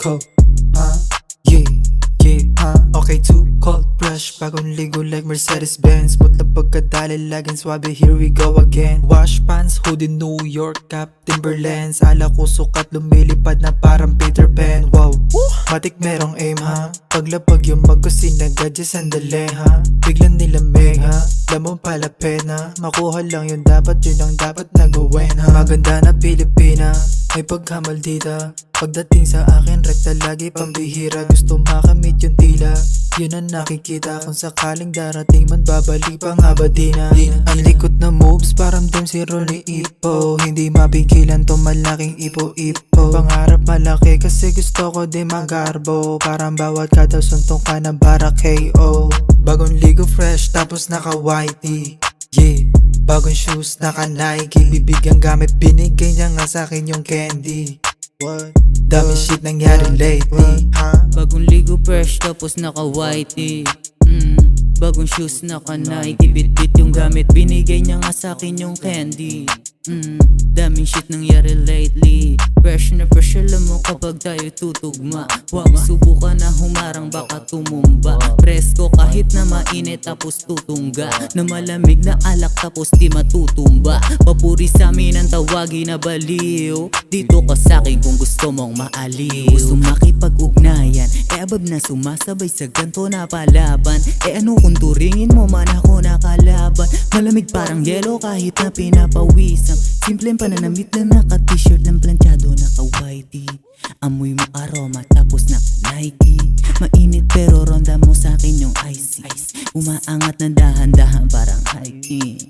Cold, yeah, okay, too cold, fresh, bagong ligo like Mercedes-Benz. Putla pagkadali, laging swabe, here we go again. Wash pants, hoodie, New York cap, Timberlands. Ala ko sukat, lumilipad na parang Peter Pan. Wow, matik merong aim ha. Paglapag yung magkusina, gadget sandali ha. Biglang nilamig ha, lamang pala pena. Makuha lang yun dapat, yun ang dapat nagawin ha. Maganda na Pilipina, may pagkamaldita. Pagdating sa akin, rekta lagi pambihira. Gusto makamit yung tila, yun ang nakikita. Kung sakaling darating man, babalik pa nga ba di na? Ang likot na moves, parang dem si Rolly Ipo. Hindi mapigilan to malaking ipo-ipo. Pangarap malaki kasi gusto ko di magarbo. Parang bawat kada suntong ka na bara KO. Bagong ligo fresh, tapos naka-whitey. Yeah, bagong shoes, naka-Nike. Bibigyan gamit, binigay niya nga sa'kin yung candy. What? Dami shit nangyari lately. Bagong ligo fresh tapos naka-whitey. Bagong shoes naka-Nike. Bit-bit yung gamit, binigay niya nga sa'kin yung candy. Daming shit nangyari lately. Fresh na fresh, alam mo kapag tayo tutugma. Huwag subukan na humarang baka tumumba. Presko kahit na mainit tapos tutungga. Na malamig na alak tapos di matutumba. Papuri sa'min ang tawagin na baliw. Dito ka sa'kin kung gusto mong maaliw. Gusto makipag-ugnayan, abab na sumasabay sa ganto na palaban. Ano kung turingin mo man ako nakalaban. Malamig parang yelo kahit na pinapawisan. Simpleng pananamit na naka-t-shirt ng planchado naka-whitey. Amoy mo aroma tapos naka-Nike. Mainit pero ronda mo sa'kin yung icy. Umaangat na dahan-dahan parang hiking.